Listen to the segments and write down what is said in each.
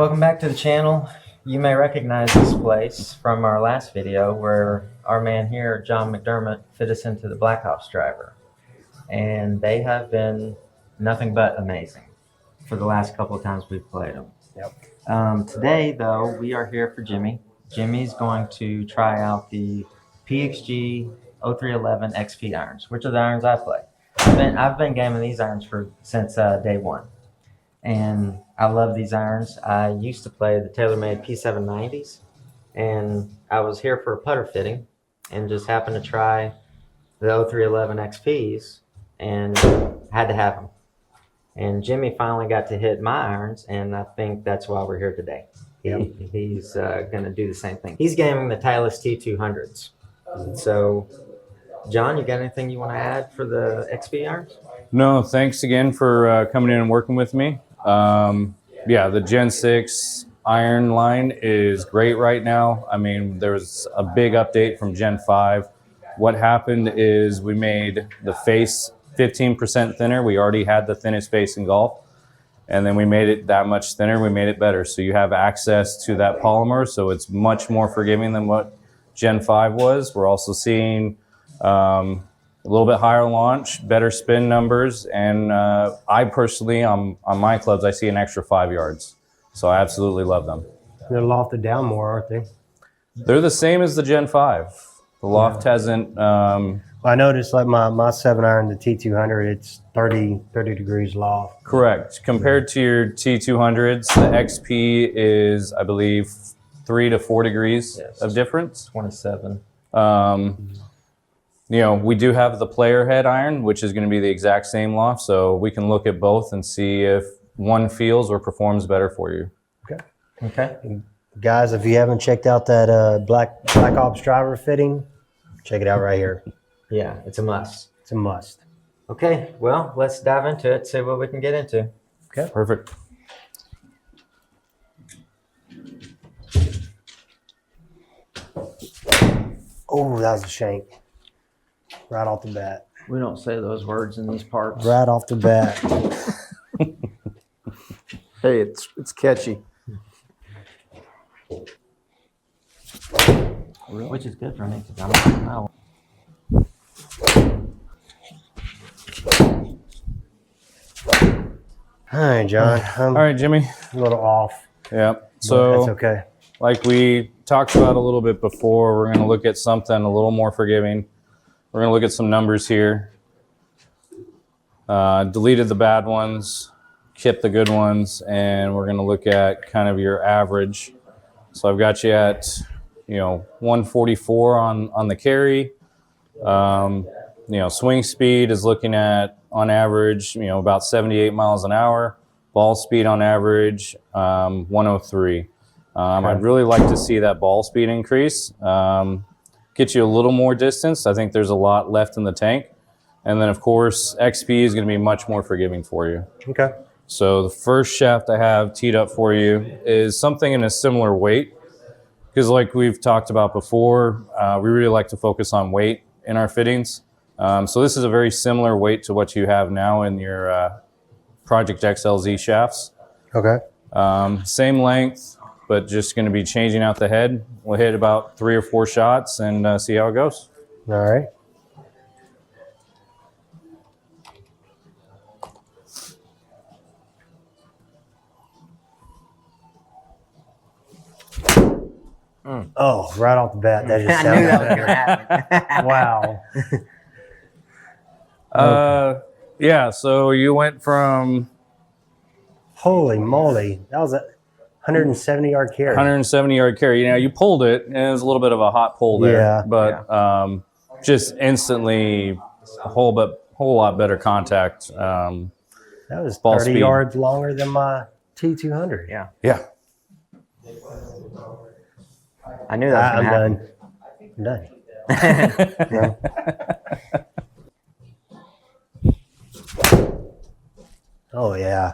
Welcome back to the channel. You may recognize this place from our last video where our man here, John McDermott, fit us into the Black Ops driver. And they have been nothing but amazing for the last couple of times we've played them. Yep. Today, though, we are here for Jimmy. Jimmy's going to try out the PXG 0311 XP irons, which are the irons I play. I've been gaming these irons since day one. And I love these irons. I used to play the TaylorMade P790s, and I was here for a putter fitting and just happened to try the 0311 XPs and had to have them. And Jimmy finally got to hit my irons, and I think that's why we're here today. Yep. He's going to do the same thing. He's gaming the Titleist T200s. So, John, you got anything you want to add for the XP irons? No, thanks again for coming in and working with me. Yeah, the Gen 6 iron line is great right now. I mean, there was a big update from Gen 5. What happened is we made the face 15% thinner. We already had the thinnest face in golf, and then we made it that much thinner. We made it better. So you have access to that polymer, so it's much more forgiving than what Gen 5 was. We're also seeing a little bit higher launch, better spin numbers, and I personally, on my clubs, I see an extra 5 yards. So I absolutely love them. They're lofted down more, aren't they? They're the same as the Gen 5. The loft hasn't... I noticed like my 7 iron, the T200, it's 30 degrees loft. Correct. Compared to your T200s, the XP is, I believe, 3 to 4 degrees of difference. 27. You know, we do have the player head iron, which is going to be the exact same loft, so we can look at both and see if one feels or performs better for you. Okay. Guys, if you haven't checked out that Black Ops driver fitting, check it out right here. Yeah, it's a must. It's a must. Okay, well, let's dive into it, see what we can get into. Okay. Perfect. Oh, that was a shank. Right off the bat. We don't say those words in these parts. Right off the bat. Hey, it's catchy. Which is good for me because I'm not. All right, John. All right, Jimmy. A little off. Yep. So that's okay. like we talked about a little bit before, we're going to look at something a little more forgiving. We're going to look at some numbers here. Deleted the bad ones, kept the good ones, and we're going to look at kind of your average. So I've got you at, 144 on the carry. Swing speed is looking at, on average, about 78 miles an hour. Ball speed on average, 103. I'd really like to see that ball speed increase. Get you a little more distance. I think there's a lot left in the tank. And then, of course, XP is going to be much more forgiving for you. Okay. So the first shaft I have teed up for you is something in a similar weight. Because like we've talked about before, we really like to focus on weight in our fittings. So this is a very similar weight to what you have now in your Project XLZ shafts. Okay. Same length, but just going to be changing out the head. We'll hit about 3 or 4 shots and see how it goes. All right. Oh, right off the bat, that just I knew that sounded was going to happen. wow. Yeah, so you went from Holy moly. That was a 170-yard carry. 170-yard carry. You pulled it, and it was a little bit of a hot pull there. Yeah. But just instantly a whole lot better contact. That was ball 30 speed. yards longer than my T200. Yeah. Yeah. I knew that was going to happen. I'm done. Oh, yeah.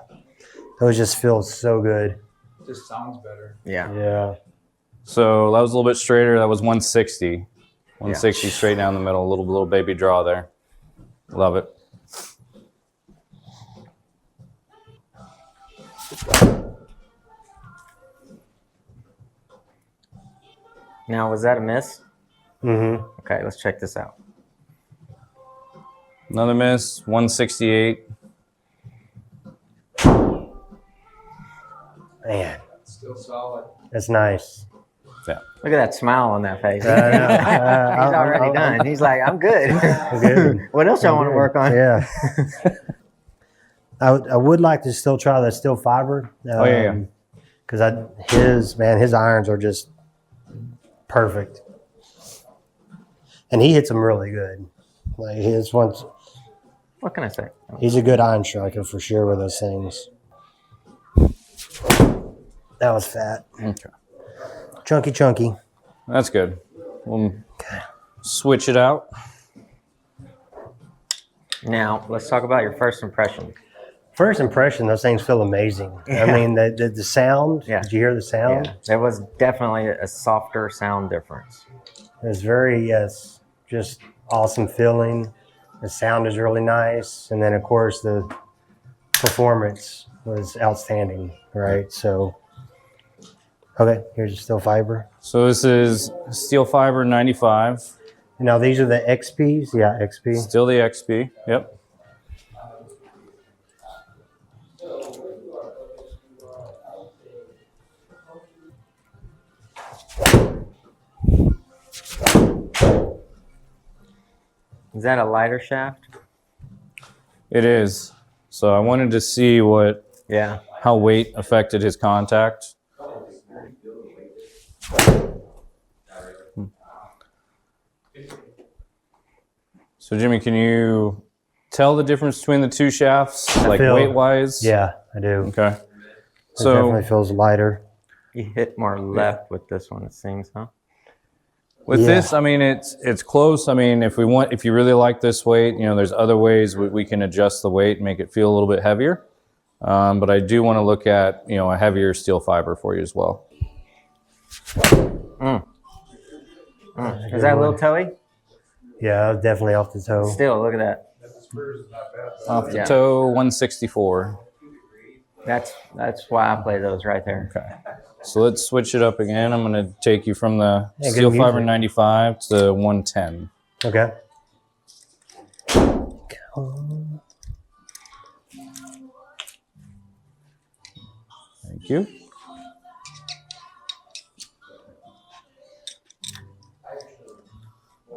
Those just feel so good. Just sounds better. Yeah. Yeah. So that was a little bit straighter. That was 160. 160 straight down the middle. A little baby draw there. Love it. Now, was that a miss? Mm-hmm. Okay, let's check this out. Another miss, 168. Man, Still solid. that's nice. Yeah. Look at that smile on that face. I know. He's already done. He's like, I'm good. I'm good. What else y'all want to work on? Yeah. I would like to still try that steel fiber. Yeah. Because his irons are just perfect, and he hits them really good. Like his ones, What can I say? he's a good iron striker for sure with those things. That was fat, Okay. chunky. That's good. We'll switch it out. Now, let's talk about your first impression. First impression, those things feel amazing. Yeah. I mean, the sound. Yeah. Did you hear the sound? Yeah, there was definitely a softer sound difference. It was just awesome feeling. The sound is really nice, and then of course the performance was outstanding. Right. So, okay, here's your steel fiber. So this is steel fiber 95. Now these are the XPs. Yeah, XP. Still the XP. Yep. Is that a lighter shaft? It is. So I wanted to see Yeah. how weight affected his contact. So Jimmy, can you tell the difference between the two shafts, like feel- weight-wise? Yeah, I do. Okay. It So definitely feels lighter. You hit more left with this one, it seems, huh? with Yeah. this, I mean, it's close. I mean, if you really like this weight, there's other ways we can adjust the weight and make it feel a little bit heavier. But I do want to look at, a heavier steel fiber for you as well. Is that a little toey? Yeah, definitely off the toe. Still, look at that. Off the Yeah. toe, 164. That's why I play those right there. Okay. So let's switch it up again. I'm going to take you from the Yeah, good steel fiber music. 95 to 110. Okay. Thank you.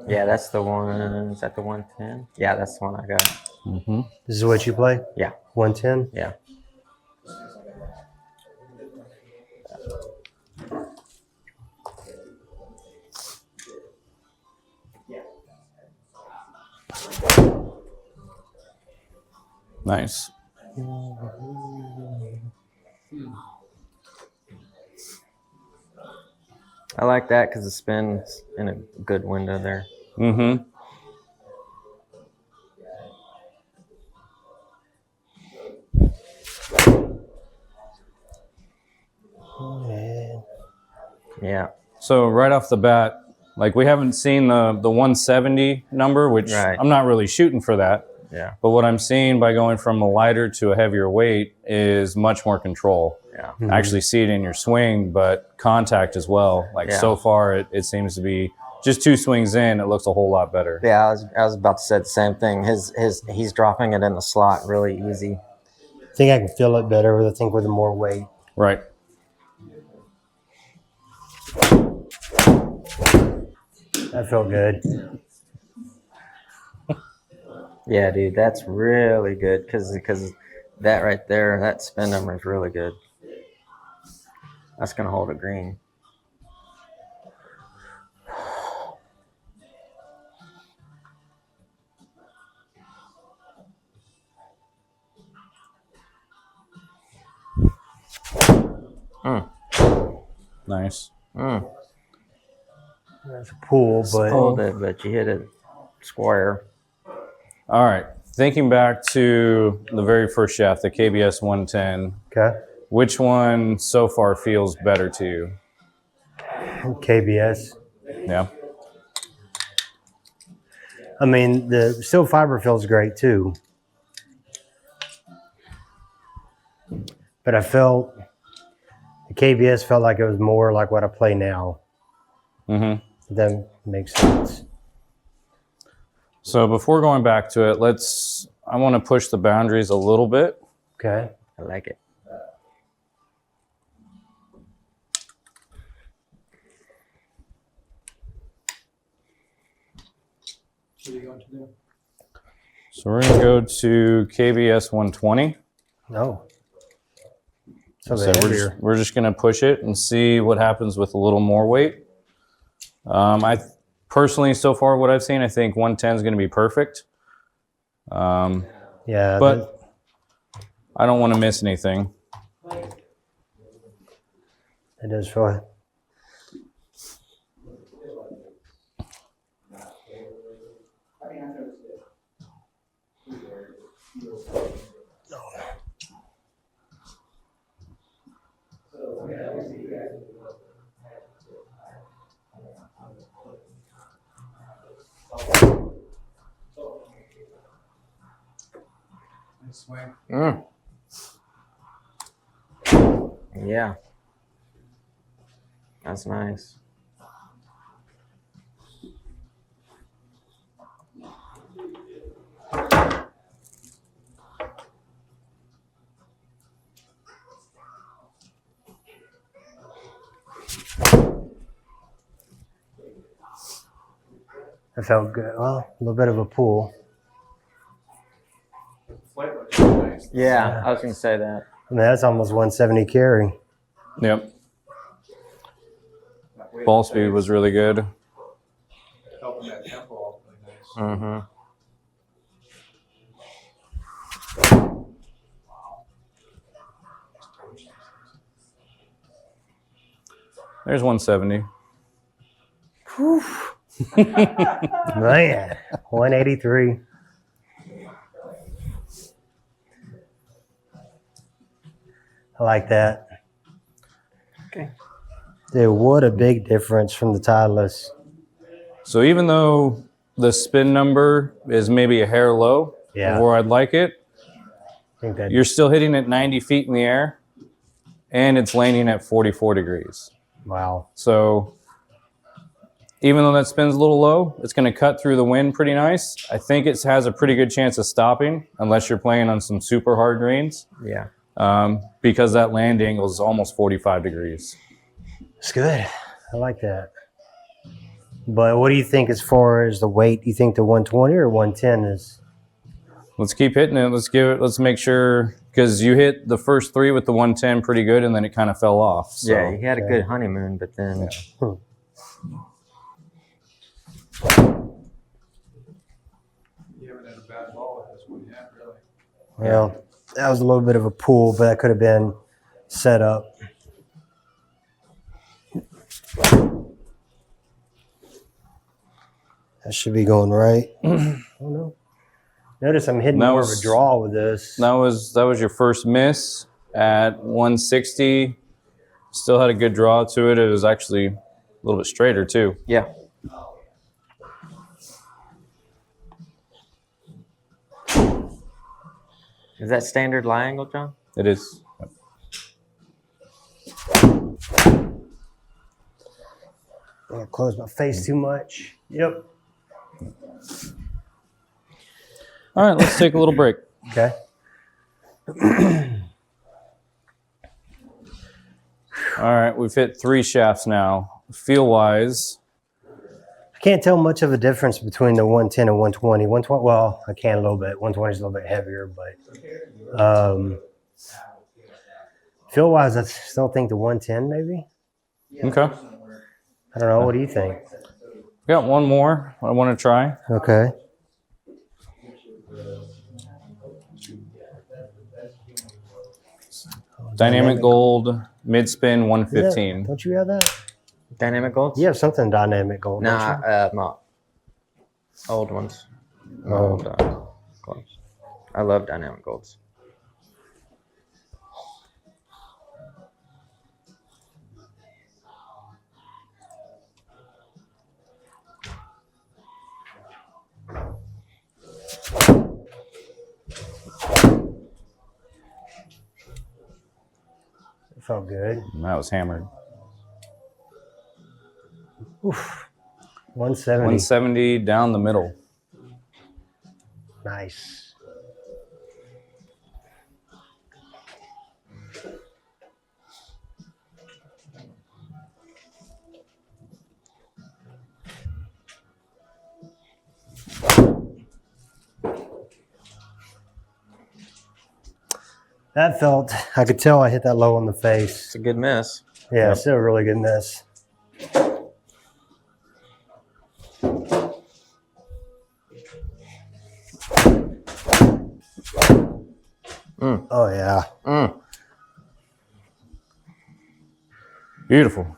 Yeah, that's the one. Is that the 110? Yeah, that's the one I got. Mm-hmm. This is what you play? Yeah, 110? yeah. Nice. I like that because the spin's in a good window there. Mm-hmm. Yeah, So right off the bat, like we haven't seen the 170 number, which Right. I'm not really shooting for that. yeah, But what I'm seeing by going from a lighter to a heavier weight is much more control. yeah. I actually see it in your swing, but contact as well. Like Yeah. so far, it seems to be just 2 swings in, it looks a whole lot better. Yeah, I was about to say the same thing. He's dropping it in the slot really easy. I think I can feel it better with the more weight. Right. That felt good. Yeah, dude, that's really good because that right there, that spin number is really good. That's gonna hold a green. Nice. That's a pull, but Hold it, but you hit it square. All right. Thinking back to the very first shaft, the KBS 110, okay. which one so far feels better to you? KBS. Yeah. I mean, the steel fiber feels great too. But I felt the KBS felt like it was more like what I play now. Mm-hmm. That makes sense. So before going back to it, I want to push the boundaries a little bit. Okay. I like it. What are you going to do? So we're going to go to KBS 120. No. So Something we're heavier. just going to push it and see what happens with a little more weight. I personally, so far, what I've seen, I think 110 is going to be perfect. Yeah. But I don't want to miss anything. It does feel. Nice swing. Yeah. That's nice. It felt good. Well, a little bit of a pull. Flight was nice. Yeah, I was going to say that. I mean, that's almost 170 carry. Yep. That weight Ball speed was really good. helping that tempo all really nice. Mm-hmm. There's 170. Man, 183. I like that. Okay. Dude, what a big difference from the Titleist. So even though the spin number is maybe a hair low Yeah. of where I'd like it, I think that. you're still hitting it 90 feet in the air, and it's landing at 44 degrees. Wow. So even though that spin's a little low, it's going to cut through the wind pretty nice. I think it has a pretty good chance of stopping unless you're playing on some super hard greens, Yeah. because that land angle is almost 45 degrees. It's good. I like that. But what do you think as far as the weight? Do you think the 120 or 110 is? Let's keep hitting it. Let's make sure, because you hit the first three with the 110 pretty good, and then it kind of fell off. So. Yeah, he had a good honeymoon, but then You haven't had a bad ball with this one yet, really. Well, that was a little bit of a pull, but that could have been set up. That should be going right. Oh no. Notice I'm hitting That more of was- a draw with this. That was your first miss at 160. Still had a good draw to it. It was actually a little bit straighter too. yeah. Is that standard lie angle, John? It is. I close my face too much. Yep. All right, let's take a little break. Okay. All right, we've hit 3 shafts now. Feel wise, I can't tell much of a difference between the 110 and 120. 120, well, I can a little bit. 120 is a little bit heavier, but feel wise, I still think the 110 maybe. okay. I don't know. What do you think? Got one more I want to try. Okay. Dynamic gold, mid spin, Yeah, 115. don't you have that? Dynamic golds? You have something dynamic gold. don't Nah, not old ones. Oh. Old clubs. I love dynamic golds. you? It felt good. That was hammered. Oof. 170. 170 down the middle. Nice. That felt, I could tell I hit that low on the face. It's a good miss. Yeah, Yep. still a really good miss. Oh, yeah. Beautiful.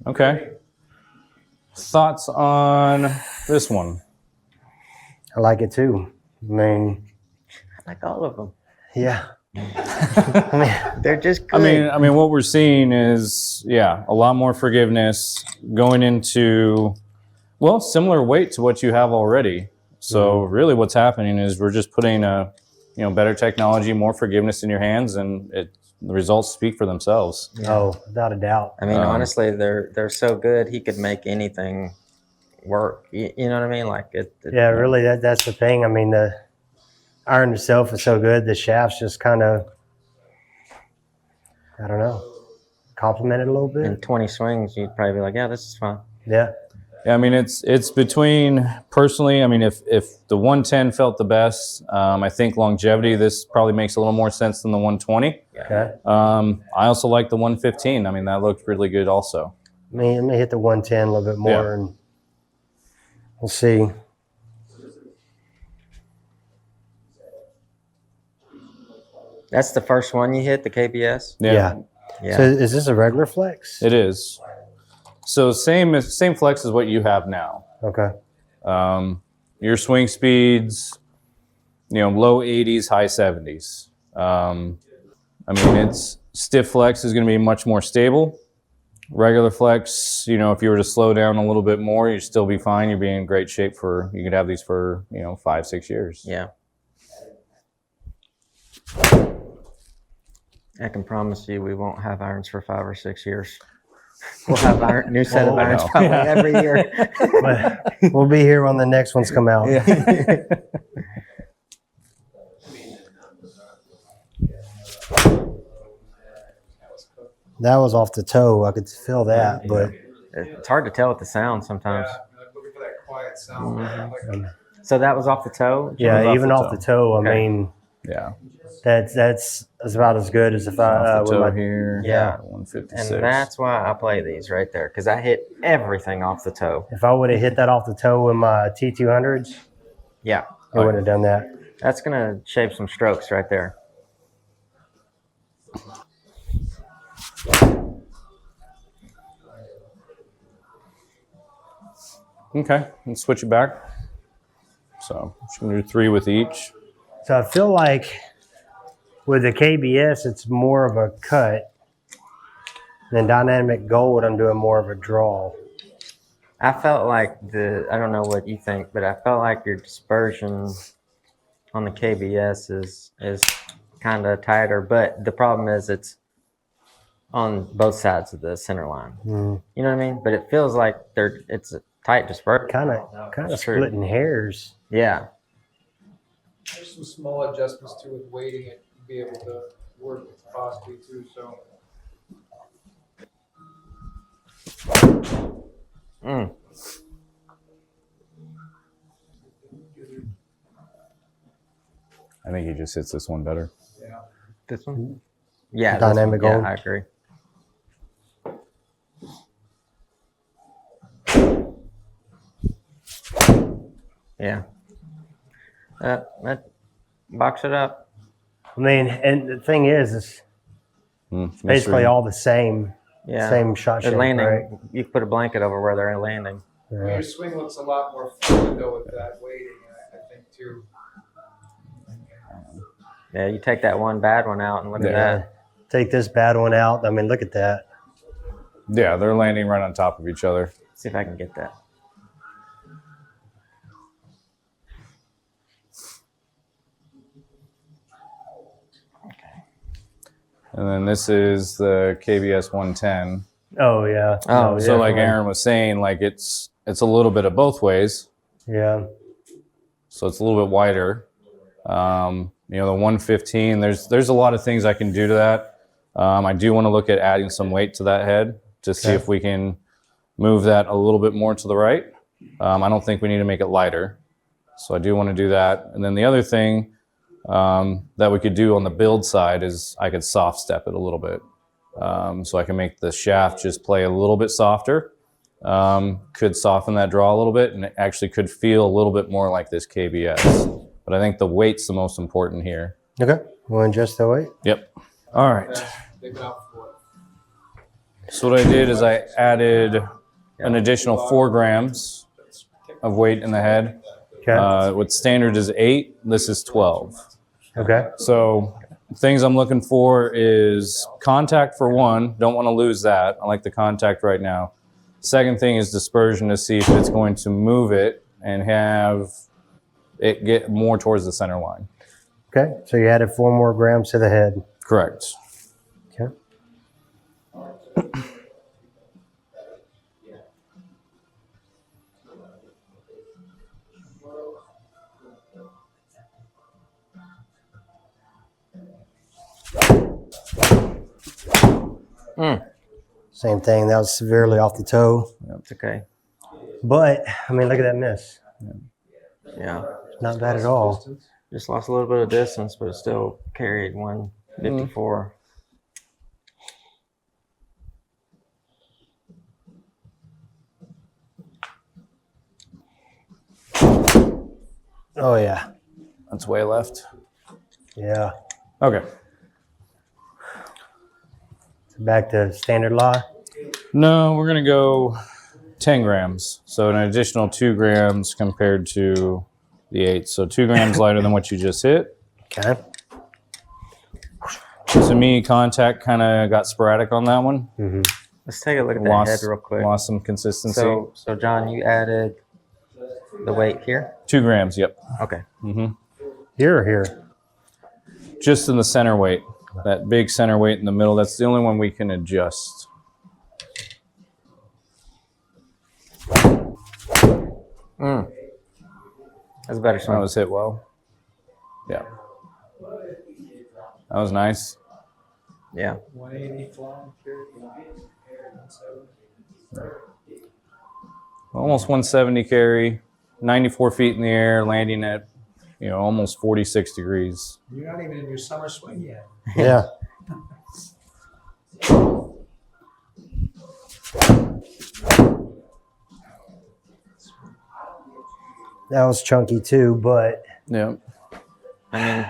Okay. Thoughts on this one? I like it too. I mean, I like all of them. yeah. I mean, They're just good. I mean, what we're seeing is, a lot more forgiveness going into, well, similar weight to what you have already. So really, what's happening is we're just putting better technology, more forgiveness in your hands, and the results speak for themselves. oh, without a doubt. I mean, honestly, they're so good. He could make anything work. You know what I mean? Like Yeah, really, that's the thing. I mean, the iron itself is so good. The shaft's just kind of, I don't know, complement it a little In bit. 20 swings, you'd probably be like, yeah, this is fine. Yeah. Yeah, I mean, it's between, personally, I mean, if the 110 felt the best, I think longevity, this probably makes a little more sense than the 120. Okay. I also like the 115. I mean, that looked really good also. Let me hit the 110 a little bit more, and we'll see. That's the first one you hit, the KBS? Yeah. Yeah. So is this a regular flex? It is. So same flex as what you have now. Okay. Your swing speeds, low 80s, high 70s. I mean, it's stiff flex is going to be much more stable. Regular flex, if you were to slow down a little bit more, you'd still be fine. You'd be in great shape you could have these for, 5-6 years. Yeah. I can promise you we won't have irons for 5 or 6 years. We'll have new set of irons probably every year. But we'll be here when the next ones come out. That was off the toe. I could feel that, but It's hard to tell with the sound sometimes. Yeah, like looking for that quiet sound. Like, So that was off the toe? yeah, off even the off the toe. I Okay. mean, Yeah. that's about as good as if I Off the with toe my, here. Yeah. 156. And that's why I play these right there, because I hit everything off the toe. if I would have hit that off the toe with my T200s, Yeah. I wouldn't have done that. That's going to shape some strokes right there. Okay, let's switch it back. So just gonna do 3 with each. So I feel like with the KBS, it's more of a cut. Then Dynamic Gold, I'm doing more of a draw. I felt like I don't know what you think, but I felt like your dispersion on the KBS is kind of tighter, but the problem is it's on both sides of the center line. Mm. You know what I mean? But it feels like it's a tight dispersion. Kind of That's true. splitting hairs. Yeah. there's some small adjustments to with weighting it to be able to work with philosophy too. So Mm. I think he just hits this one better. yeah, This one? Yeah. this Dynamic one. gold. Yeah, I agree. Yeah. That box it up. I mean, and the thing is, it's basically Mystery. all the same, Yeah. same shot They're shape, landing. right? You can put a blanket over where they're landing. Yeah. your swing looks a lot more fluid though with that weighting. I think too. Yeah, you take that one bad one out and look at Yeah. that. Take this bad one out. I mean, look at that. Yeah, they're landing right on top of each other. See if I can get that. And then this is the KBS 110. Oh yeah. Oh, So like definitely. Aaron was saying, like it's a little bit of both ways. Yeah. So it's a little bit wider. You know, the 115, there's a lot of things I can do to that. I do want to look at adding some weight to that head to see Okay. if we can move that a little bit more to the right. I don't think we need to make it lighter. So I do want to do that. And then the other thing that we could do on the build side is I could soft step it a little bit. So I can make the shaft just play a little bit softer. Could soften that draw a little bit, and it actually could feel a little bit more like this KBS. But I think the weight's the most important here. Okay. Want to adjust the weight? Yep. All right. They've been out for So what I did is I added an additional 4 grams of weight in the head. Okay. What standard is 8, this is 12. Okay. So things I'm looking for is contact for one. Don't want to lose that. I like the contact right now. Second thing is dispersion to see if it's going to move it and have it get more towards the center line. Okay. So you added 4 more grams to the head. Correct. Okay. Same thing. That was severely off the toe. It's okay. But I mean, look at that miss. Yeah. Not bad at all. Just lost a little bit of distance, but it still carried 154. Oh yeah. That's way left. Yeah. Okay. Back to standard law. No, we're going to go 10 grams. So an additional 2 grams compared to the 8. So 2 grams lighter than what you just hit. Okay. To me, contact kind of got sporadic on that one. Mm-hmm. Let's take a look at that head real quick. Lost some consistency. So John, you added the weight here? 2 grams, yep. Okay. Here or here? Just in the center weight. That big center weight in the middle, that's the only one we can adjust. That's a better That swing. was hit well. Yeah. That was nice. Yeah. 180 flying, carry, 170. Almost 170 carry, 94 feet in the air, landing at, almost 46 degrees. You're not even in your summer swing yet. Yeah. That was chunky too, but Yeah. I mean,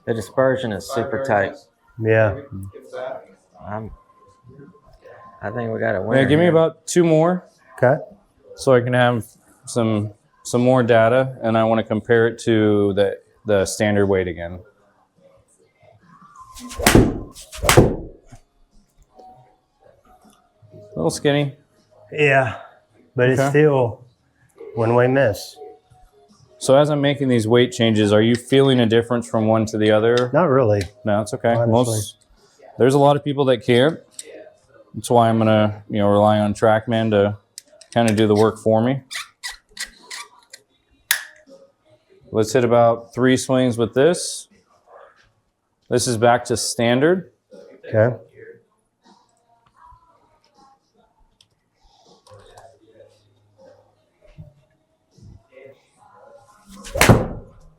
the dispersion is super tight. yeah. If that. I think we got a winner. Yeah, give me here. about 2 more Okay. so I can have some more data, and I want to compare it to the standard weight again. A little skinny. Yeah. But it's Okay. still one-way miss. So as I'm making these weight changes, are you feeling a difference from one to the other? Not really. No, it's okay. Honestly. There's a lot of people that can't. That's why I'm gonna, rely on TrackMan to kind of do the work for me. Let's hit about 3 swings with this. This is back to standard. Okay.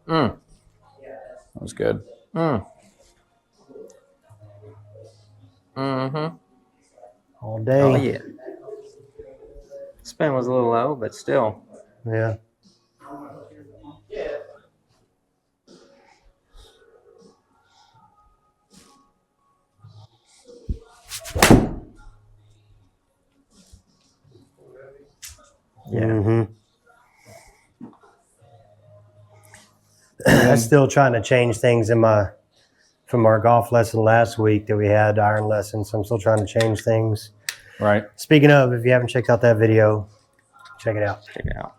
That was good. All day. Oh yeah. Spin was a little low, but still. Yeah. Yeah. Mm-hmm. I'm still trying to change things from our golf lesson last week that we had iron lesson. So I'm still trying to change things. Right. Speaking of, if you haven't checked out that video, check it out. Check it out.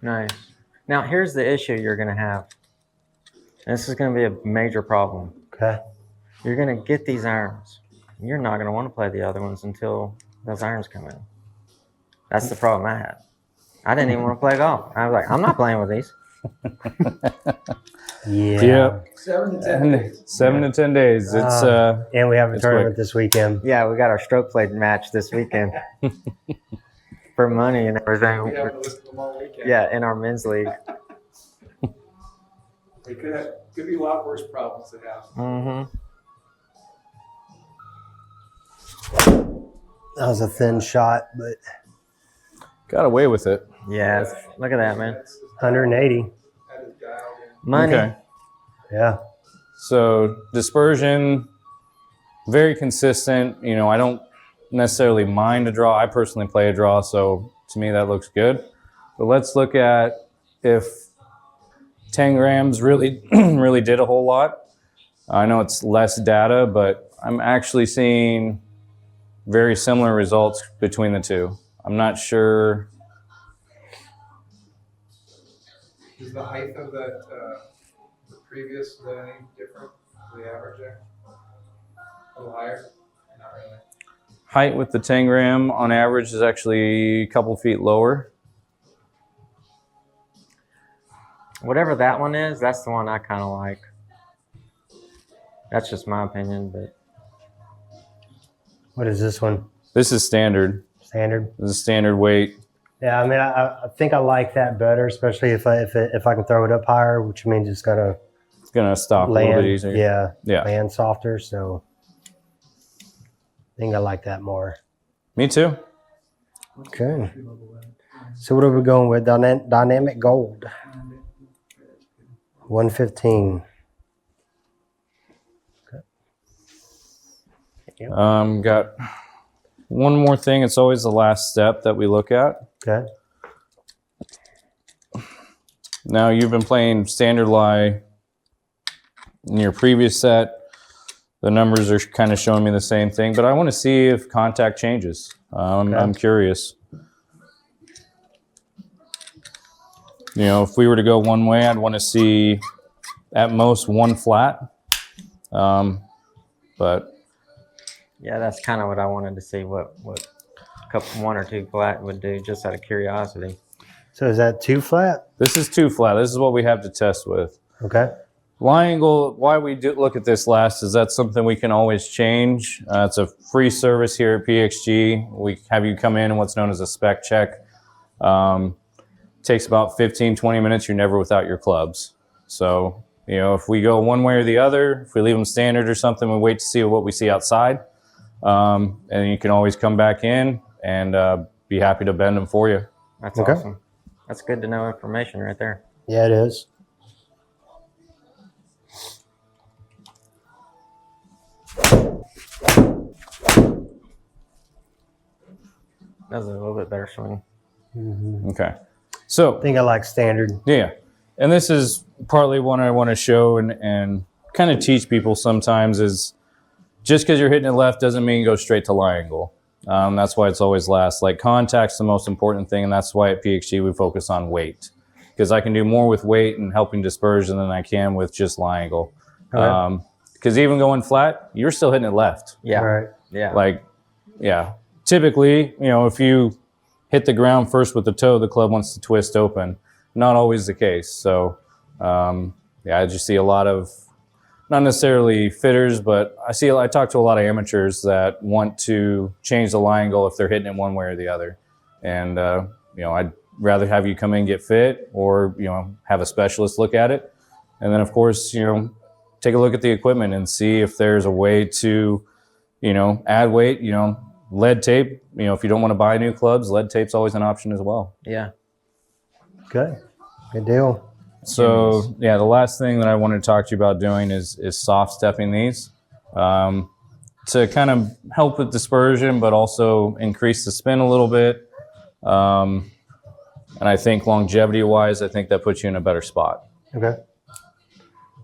Nice. Now here's the issue you're gonna have. This is going to be a major problem. Okay. You're going to get these irons. You're not going to want to play the other ones until those irons come in. That's the problem I had. I didn't even want to play golf. I was like, I'm not playing with these. Yeah. 7 to 10 days. 7 to 10 days. It's And we have a it's tournament quick. this weekend. Yeah, we got our stroke play match this weekend for money and everything. We haven't listened to them all weekend. Yeah, in our men's league. They could be a lot worse problems to have. Mm-hmm. That was a thin shot, but got away with it. Yes. Look at that, man. 180. That is dialed in. Money. Okay. Yeah. So dispersion, very consistent. You know, I don't necessarily mind a draw. I personally play a draw, so to me that looks good. But let's look at if 10 grams really really did a whole lot. I know it's less data, but I'm actually seeing very similar results between the two. I'm not sure. Is the height of that the previous any different? The average there? A little higher? Not really. Height with the 10 gram on average is actually a couple feet lower. Whatever that one is, that's the one I kind of like. That's just my opinion, but What is this one? This is standard. Standard. This is standard weight. Yeah, I mean, I think I like that better, especially if I can throw it up higher, which means it's gonna It's gonna stop a little bit land. easier. Yeah, Yeah. land softer. So I think I like that more. Me too. Okay. So what are we going with? Dynamic gold. 115. Got one more thing. It's always the last step that we look at. Okay. Now you've been playing standard lie in your previous set. The numbers are kind of showing me the same thing, but I want to see if contact changes. Okay. I'm curious. You know, if we were to go one way, I'd want to see at most one flat. But yeah, that's kind of what I wanted to see. What one or two flat would do, just out of curiosity. So is that two flat? this is two flat. This is what we have to test with. Okay. Lie angle, why we do look at this last is that's something we can always change. It's a free service here at PXG. We have you come in what's known as a spec check. Takes about 15, 20 minutes. You're never without your clubs. So, you know, if we go one way or the other, if we leave them standard or something, we wait to see what we see outside. And you can always come back in and be happy to bend them for you. That's Okay. awesome. That's good to know information right there. Yeah, it is. That was a little bit better swing. Okay. So, I think I like standard. yeah. And this is partly what I want to show and kind of teach people sometimes is just because you're hitting it left doesn't mean you go straight to lie angle. That's why it's always last. Like contact's the most important thing, and that's why at PXG we focus on weight. Because I can do more with weight and helping dispersion than I can with just lie angle. Okay. Because even going flat, you're still hitting it left. Yeah. Right. Yeah. Like, yeah. Typically, you know, if you hit the ground first with the toe, the club wants to twist open. Not always the case. So, yeah, I just see a lot of, not necessarily fitters, but I talk to a lot of amateurs that want to change the lie angle if they're hitting it one way or the other. And, you know, I'd rather have you come in and get fit or, you know, have a specialist look at it. And then, of course, you know, take a look at the equipment and see if there's a way to, you know, add weight, you know, lead tape. You know, if you don't want to buy new clubs, lead tape's always an option as well. Yeah. Good. Good deal. So yeah, the last thing that I wanted to talk to you about doing is soft stepping these to kind of help with dispersion, but also increase the spin a little bit. And I think longevity wise, I think that puts you in a better spot. Okay.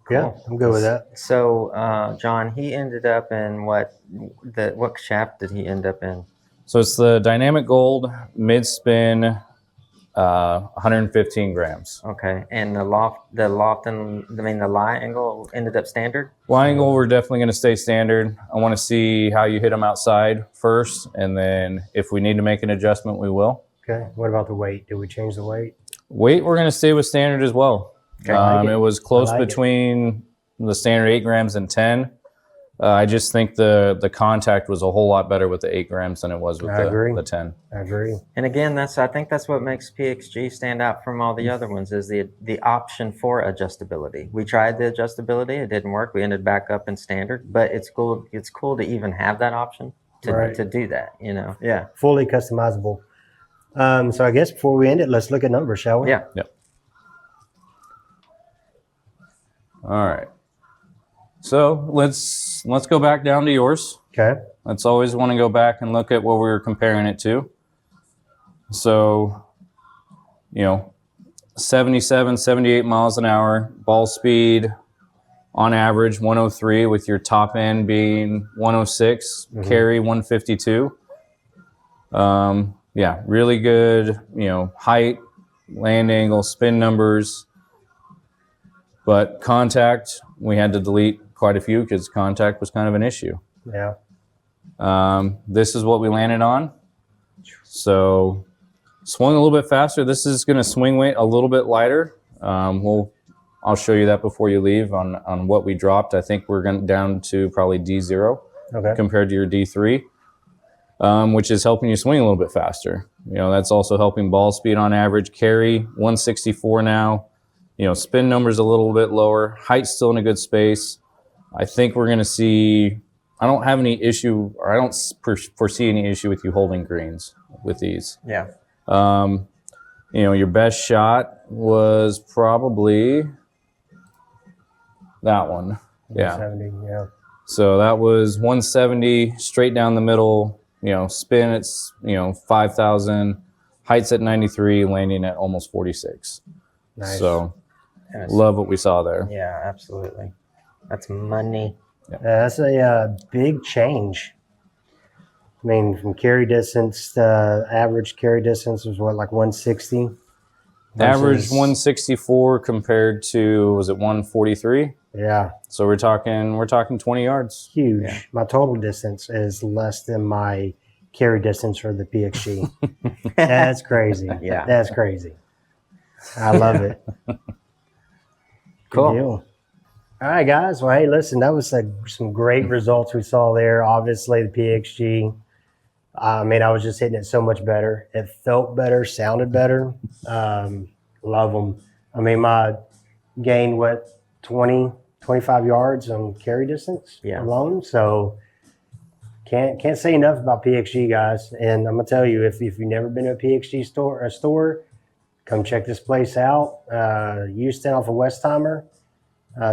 Yeah, Cool. I'm good with that. So, John, he ended up in what shaft did he end up in? So it's the dynamic gold mid spin 115 grams. Okay, and the loft, and the lie angle ended up standard. Lie angle, we're definitely going to stay standard. I want to see how you hit them outside first, and then if we need to make an adjustment, we will. Okay. What about the weight? Did we change the weight? Weight, we're going to stay with standard as well. Okay, I like it. It was close I like it. between the standard 8 grams and 10. I just think the contact was a whole lot better with the 8 grams than it was with I agree. the 10. I agree. And again, I think that's what makes PXG stand out from all the other ones is the option for adjustability. We tried the adjustability, it didn't work. We ended back up in standard, but it's cool. It's cool to even have that option Right. to do that. You know, yeah, Fully customizable. So I guess before we end it, let's look at numbers, shall we? yeah. All right. So let's go back down to yours. Okay. Let's always want to go back and look at what we were comparing it to. So, 77, 78 miles an hour, ball speed on average 103 with your top end being 106, carry 152. Yeah, really good, height, land angle, spin numbers. But contact, we had to delete quite a few because contact was kind of an issue. Yeah. This is what we landed on. So swung a little bit faster. This is going to swing weight a little bit lighter. I'll show you that before you leave on what we dropped. I think we're down to probably D0 Okay. compared to your D3, which is helping you swing a little bit faster. That's also helping ball speed on average. Carry 164 now. Spin numbers a little bit lower. Height's still in a good space. I think we're going to see. I don't have any issue, or I don't foresee any issue with you holding greens with these. Yeah. Your best shot was probably that one. Yeah. 170, yeah. So that was 170 straight down the middle. Spin it's 5,000. Heights at 93, landing at almost 46. Nice. So Yes. love what we saw there. Yeah, absolutely. That's money. That's a big change. I mean, from carry distance, the average carry distance was what, like 160? Average versus- 164 compared to, was it 143? Yeah, So we're talking 20 yards. huge. Yeah. My total distance is less than my carry distance for the PXG. That's crazy. Yeah. That's crazy. I love it. Cool. Good deal. All right, guys. Well, hey, listen, that was some great results we saw there. Obviously, the PXG. I mean, I was just hitting it so much better. It felt better, sounded better. Love them. I mean, my gained, 20, 25 yards on carry distance alone. So can't say enough about PXG, guys. And I'm going to tell you, if you've never been to a PXG store, come check this place out. Houston off of Westheimer.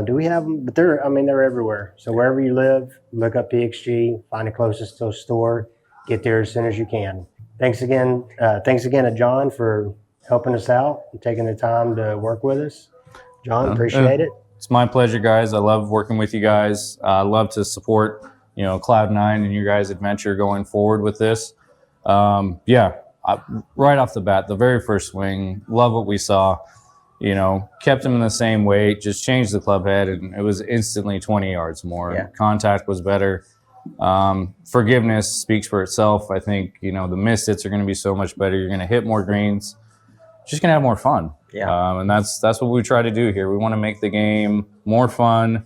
Do we have them? But they're everywhere. So wherever you live, look up PXG, find the closest store, get there as soon as you can. Thanks again to John for helping us out and taking the time to work with us. John, appreciate it. It's my pleasure, guys. I love working with you guys. I love to support, Cloud9 and your guys' adventure going forward with this. Right off the bat, the very first swing, love what we saw. Kept him in the same weight, just changed the club head, and it was instantly 20 yards more. Yeah. Contact was better. Forgiveness speaks for itself. I think, the miss hits are going to be so much better. You're going to hit more greens. Just going to have more fun. Yeah. And that's what we try to do here. We want to make the game more fun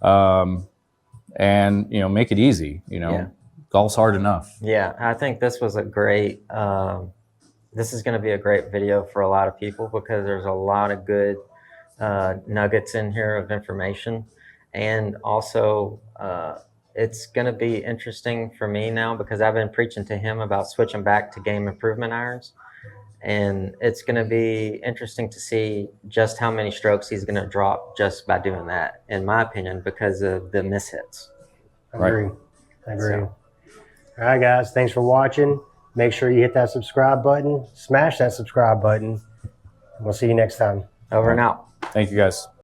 and, make it easy. Golf's hard enough. Yeah, I think this was a great. This is going to be a great video for a lot of people because there's a lot of good nuggets in here of information, and also it's going to be interesting for me now because I've been preaching to him about switching back to game improvement irons, and it's going to be interesting to see just how many strokes he's going to drop just by doing that, in my opinion, because of the mishits. I agree. So. All right, guys. Thanks for watching. Make sure you hit that subscribe button. Smash that subscribe button. We'll see you next time. Over and out. Thank you, guys.